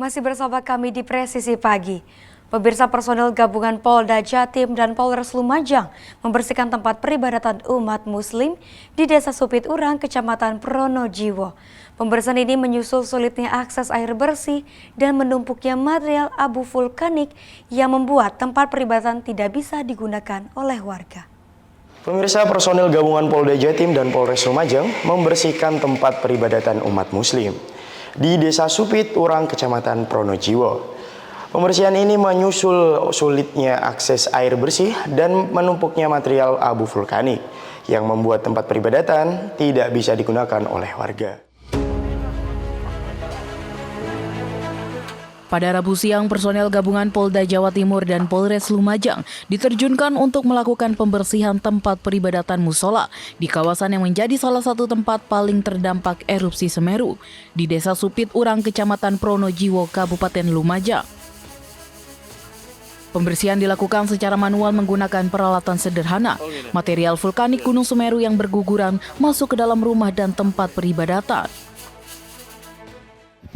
Masih bersama kami di Presisi Pagi. Pemirsa, personel gabungan Polda Jatim dan Polres Lumajang membersihkan tempat peribadatan umat muslim di Desa Supit Urang, Kecamatan Pronojiwo. Pembersihan ini menyusul sulitnya akses air bersih dan menumpuknya material abu vulkanik yang membuat tempat peribadatan tidak bisa digunakan oleh warga. Pemirsa, personel gabungan Polda Jatim dan Polres Lumajang membersihkan tempat peribadatan umat muslim di Desa Supit Urang, Kecamatan Pronojiwo. Pembersihan ini menyusul sulitnya akses air bersih dan menumpuknya material abu vulkanik yang membuat tempat peribadatan tidak bisa digunakan oleh warga. Pada Rabu siang, personel gabungan Polda Jawa Timur dan Polres Lumajang diterjunkan untuk melakukan pembersihan tempat peribadatan musola di kawasan yang menjadi salah satu tempat paling terdampak erupsi Semeru di Desa Supit Urang, Kecamatan Pronojiwo, Kabupaten Lumajang. Pembersihan dilakukan secara manual menggunakan peralatan sederhana. Material vulkanik Gunung Semeru yang berguguran masuk ke dalam rumah dan tempat peribadatan.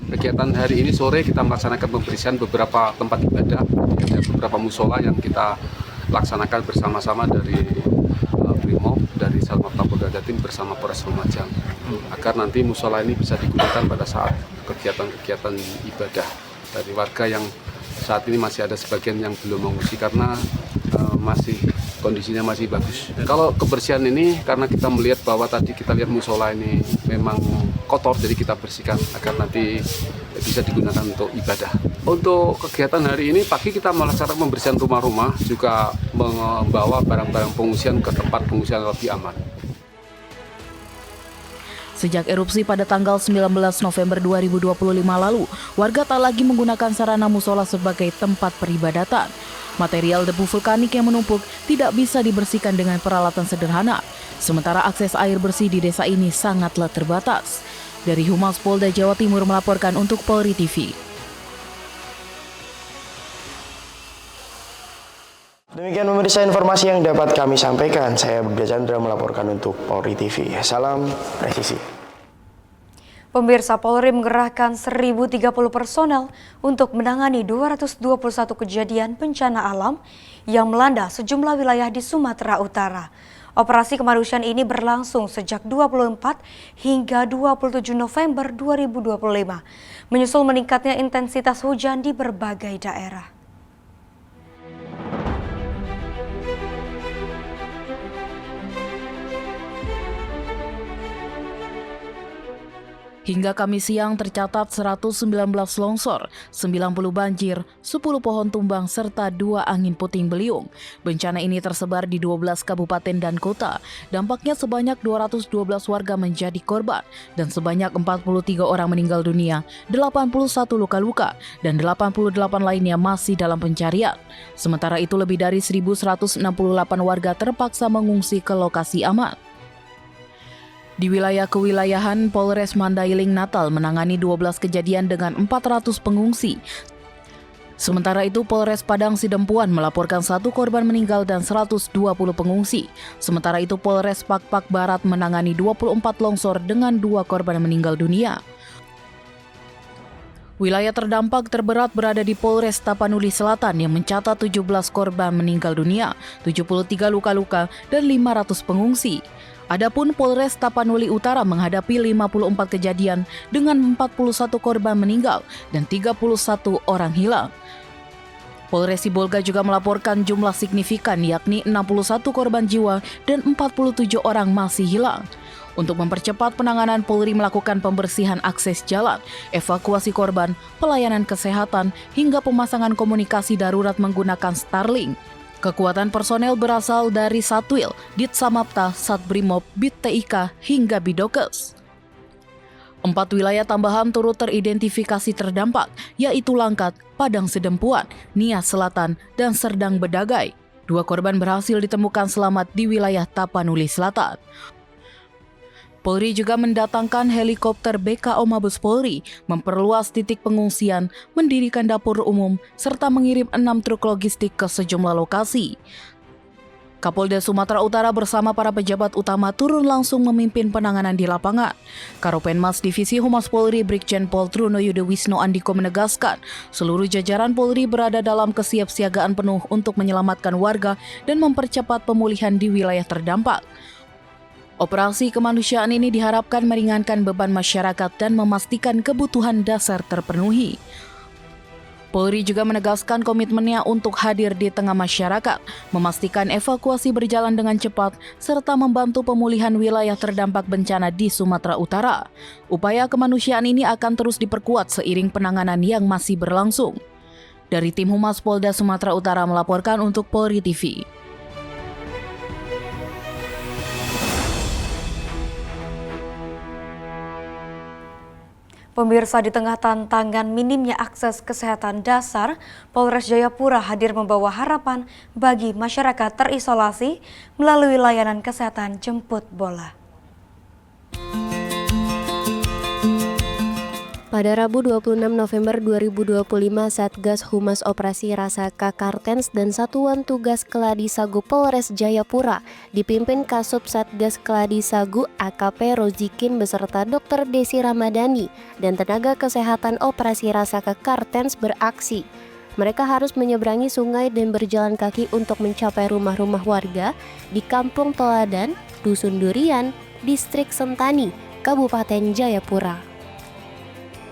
Kegiatan hari ini sore kita melaksanakan pembersihan beberapa tempat ibadah, ada beberapa musola yang kita laksanakan bersama-sama dari Brimob, dari Salmapta Polda Jatim bersama Polres Lumajang, agar nanti musola ini bisa digunakan pada saat kegiatan-kegiatan ibadah dari warga yang saat ini masih ada sebagian yang belum mengungsi karena kondisinya masih bagus. Kalau kebersihan ini karena kita melihat bahwa tadi kita lihat musola ini memang kotor, jadi kita bersihkan agar nanti bisa digunakan untuk ibadah. Untuk kegiatan hari ini pagi kita melaksanakan pembersihan rumah-rumah, juga membawa barang-barang pengungsian ke tempat pengungsian lebih aman. Sejak erupsi pada tanggal 19 November 2025 lalu, warga tak lagi menggunakan sarana musola sebagai tempat peribadatan. Material debu vulkanik yang menumpuk tidak bisa dibersihkan dengan peralatan sederhana. Sementara akses air bersih di desa ini sangatlah terbatas. Dari Humas Polda Jawa Timur melaporkan untuk Polri TV. Demikian pemirsa informasi yang dapat kami sampaikan. Saya Budha Chandra melaporkan untuk Polri TV. Salam presisi. Pemirsa, Polri mengerahkan 1.030 personel untuk menangani 221 kejadian bencana alam yang melanda sejumlah wilayah di Sumatera Utara. Operasi kemanusiaan ini berlangsung sejak 24 hingga 27 November 2025, menyusul meningkatnya intensitas hujan di berbagai daerah. Hingga Kamis siang tercatat 119 longsor, 90 banjir, 10 pohon tumbang, serta 2 angin puting beliung. Bencana ini tersebar di 12 kabupaten dan kota. Dampaknya sebanyak 212 warga menjadi korban dan sebanyak 43 orang meninggal dunia, 81 luka-luka, dan 88 lainnya masih dalam pencarian. Sementara itu lebih dari 1.168 warga terpaksa mengungsi ke lokasi aman. Di wilayah kewilayahan, Polres Mandailing Natal menangani 12 kejadian dengan 400 pengungsi. Sementara itu, Polres Padang Sidempuan melaporkan 1 korban meninggal dan 120 pengungsi. Sementara itu, Polres Pakpak Barat menangani 24 longsor dengan 2 korban meninggal dunia. Wilayah terdampak terberat berada di Polres Tapanuli Selatan yang mencatat 17 korban meninggal dunia, 73 luka-luka, dan 500 pengungsi. Adapun Polres Tapanuli Utara menghadapi 54 kejadian dengan 41 korban meninggal dan 31 orang hilang. Polres Sibolga juga melaporkan jumlah signifikan yakni 61 korban jiwa dan 47 orang masih hilang. Untuk mempercepat penanganan, Polri melakukan pembersihan akses jalan, evakuasi korban, pelayanan kesehatan, hingga pemasangan komunikasi darurat menggunakan Starlink. Kekuatan personel berasal dari Satwil, Ditsamapta, Satbrimob, Bit TIK, hingga Bidokes. 4 wilayah tambahan turut teridentifikasi terdampak, yaitu Langkat, Padang Sidempuan, Nias Selatan, dan Serdang Bedagai. 2 korban berhasil ditemukan selamat di wilayah Tapanuli Selatan. Polri juga mendatangkan helikopter BKO Mabes Polri, memperluas titik pengungsian, mendirikan dapur umum, serta mengirim 6 truk logistik ke sejumlah lokasi. Kapolda Sumatera Utara bersama para pejabat utama turun langsung memimpin penanganan di lapangan. Karopenmas Divisi Humas Polri Brigjen Pol Truno Yudo Wisno Andiko menegaskan, seluruh jajaran Polri berada dalam kesiapsiagaan penuh untuk menyelamatkan warga dan mempercepat pemulihan di wilayah terdampak. Operasi kemanusiaan ini diharapkan meringankan beban masyarakat dan memastikan kebutuhan dasar terpenuhi. Polri juga menegaskan komitmennya untuk hadir di tengah masyarakat, memastikan evakuasi berjalan dengan cepat, serta membantu pemulihan wilayah terdampak bencana di Sumatera Utara. Upaya kemanusiaan ini akan terus diperkuat seiring penanganan yang masih berlangsung. Dari tim Humas Polda Sumatera Utara melaporkan untuk Polri TV. Pemirsa, di tengah tantangan minimnya akses kesehatan dasar, Polres Jayapura hadir membawa harapan bagi masyarakat terisolasi melalui layanan kesehatan jemput bola. Pada Rabu 26 November 2025, Satgas Humas Operasi Rasaka Kartens dan Satuan Tugas Keladi Sagu Polres Jayapura dipimpin Kasub Satgas Keladi Sagu AKP Rozikin beserta Dr. Desi Ramadhani dan tenaga kesehatan Operasi Rasaka Kartens beraksi. Mereka harus menyeberangi sungai dan berjalan kaki untuk mencapai rumah-rumah warga di Kampung Toladan, Dusun Durian, Distrik Sentani, Kabupaten Jayapura.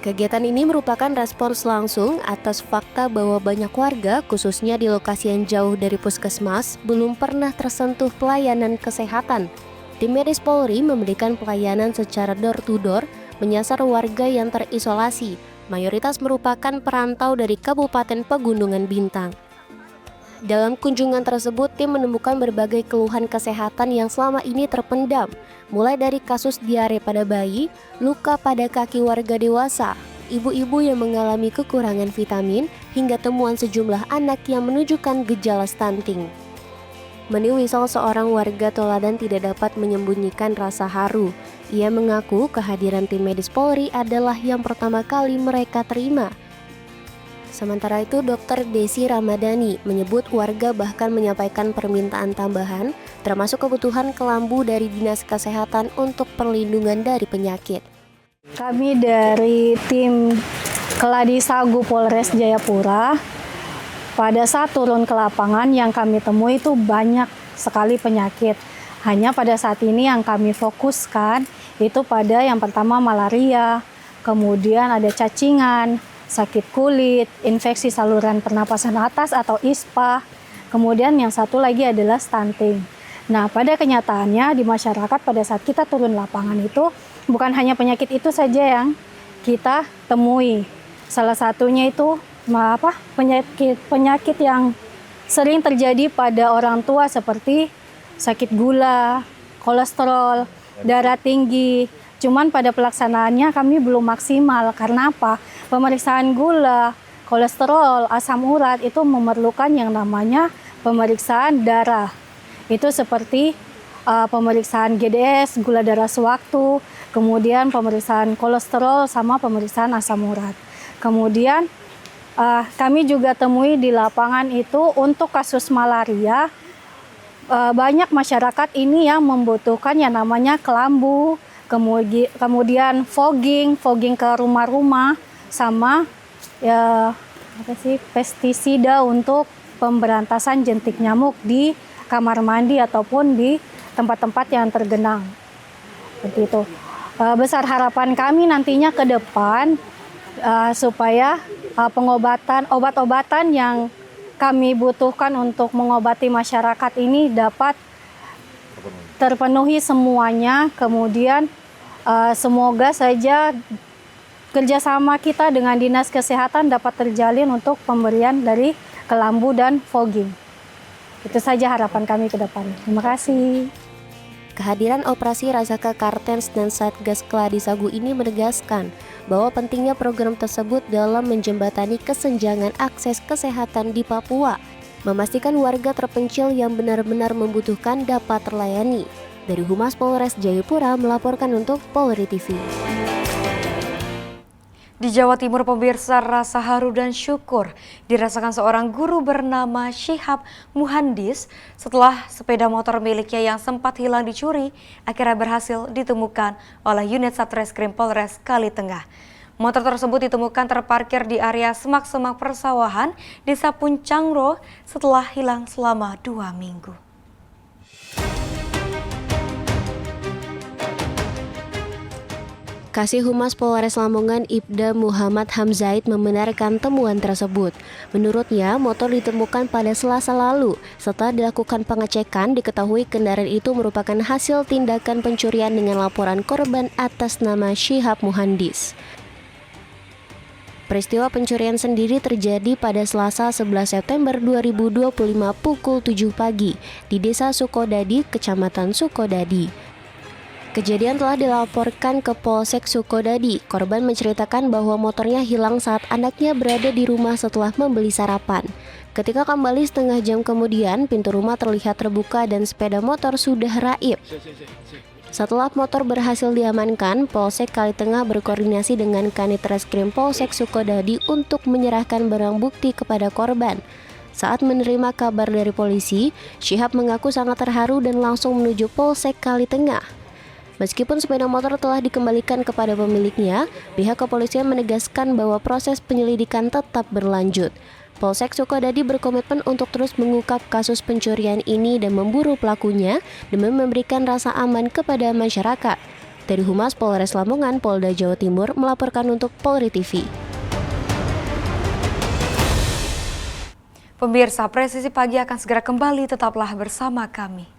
Kegiatan ini merupakan respons langsung atas fakta bahwa banyak warga, khususnya di lokasi yang jauh dari puskesmas, belum pernah tersentuh pelayanan kesehatan. Tim medis Polri memberikan pelayanan secara door-to-door, menyasar warga yang terisolasi, mayoritas merupakan perantau dari Kabupaten Pegunungan Bintang. Dalam kunjungan tersebut, tim menemukan berbagai keluhan kesehatan yang selama ini terpendam, mulai dari kasus diare pada bayi, luka pada kaki warga dewasa, ibu-ibu yang mengalami kekurangan vitamin, hingga temuan sejumlah anak yang menunjukkan gejala stunting. Meni Wisol, seorang warga Toladan, tidak dapat menyembunyikan rasa haru. Ia mengaku kehadiran tim medis Polri adalah yang pertama kali mereka terima. Sementara itu, Dr. Desi Ramadhani menyebut warga bahkan menyampaikan permintaan tambahan, termasuk kebutuhan kelambu dari Dinas Kesehatan untuk perlindungan dari penyakit. Kami dari tim Keladi Sagu Polres Jayapura, pada saat turun ke lapangan yang kami temui itu banyak sekali penyakit. Hanya pada saat ini yang kami fokuskan itu pada yang pertama malaria, kemudian ada cacingan, sakit kulit, infeksi saluran pernapasan atas atau ISPA, kemudian yang satu lagi adalah stunting. Nah, pada kenyataannya di masyarakat pada saat kita turun lapangan itu bukan hanya penyakit itu saja yang kita temui. Salah satunya itu penyakit yang sering terjadi pada orang tua seperti sakit gula, kolesterol, darah tinggi. Cuman pada pelaksanaannya kami belum maksimal. Karena apa? Pemeriksaan gula, kolesterol, asam urat itu memerlukan yang namanya pemeriksaan darah. Itu seperti pemeriksaan GDS, gula darah sewaktu, kemudian pemeriksaan kolesterol sama pemeriksaan asam urat. Kemudian kami juga temui di lapangan itu untuk kasus malaria, banyak masyarakat ini yang membutuhkan yang namanya kelambu, kemudian fogging ke rumah-rumah, sama pestisida untuk pemberantasan jentik nyamuk di kamar mandi ataupun di tempat-tempat yang tergenang. Seperti itu. Besar harapan kami nantinya ke depan supaya obat-obatan yang kami butuhkan untuk mengobati masyarakat ini dapat terpenuhi semuanya. Kemudian semoga saja kerjasama kita dengan Dinas Kesehatan dapat terjalin untuk pemberian dari kelambu dan fogging. Itu saja harapan kami ke depan. Terima kasih. Kehadiran Operasi Rasaka Kartens dan Satgas Keladi Sagu ini menegaskan bahwa pentingnya program tersebut dalam menjembatani kesenjangan akses kesehatan di Papua, memastikan warga terpencil yang benar-benar membutuhkan dapat terlayani. Dari Humas Polres Jayapura melaporkan untuk Polri TV. Di Jawa Timur, pemirsa, rasa haru dan syukur dirasakan seorang guru bernama Syihab Muhandis setelah sepeda motor miliknya yang sempat hilang dicuri akhirnya berhasil ditemukan oleh unit Satreskrim Polres Kalitengah. Motor tersebut ditemukan terparkir di area semak-semak persawahan Desa Puncangro setelah hilang selama 2 minggu. Kasih Humas Polres Lamongan Ibda Muhammad Hamzaid membenarkan temuan tersebut. Menurutnya, motor ditemukan pada Selasa lalu. Setelah dilakukan pengecekan, diketahui kendaraan itu merupakan hasil tindakan pencurian dengan laporan korban atas nama Syihab Muhandis. Peristiwa pencurian sendiri terjadi pada Selasa 11 September 2025 pukul 7 pagi di Desa Sukodadi, Kecamatan Sukodadi. Kejadian telah dilaporkan ke Polsek Sukodadi. Korban menceritakan bahwa motornya hilang saat anaknya berada di rumah setelah membeli sarapan. Ketika kembali setengah jam kemudian, pintu rumah terlihat terbuka dan sepeda motor sudah raib. Setelah motor berhasil diamankan, Polsek Kalitengah berkoordinasi dengan Kanit Reskrim Polsek Sukodadi untuk menyerahkan barang bukti kepada korban. Saat menerima kabar dari polisi, Syihab mengaku sangat terharu dan langsung menuju Polsek Kalitengah. Meskipun sepeda motor telah dikembalikan kepada pemiliknya, pihak kepolisian menegaskan bahwa proses penyelidikan tetap berlanjut. Polsek Sukodadi berkomitmen untuk terus mengungkap kasus pencurian ini dan memburu pelakunya demi memberikan rasa aman kepada masyarakat. Dari Humas Polres Lamongan, Polda Jawa Timur melaporkan untuk Polri TV. Pemirsa, Presisi Pagi akan segera kembali, tetaplah bersama kami.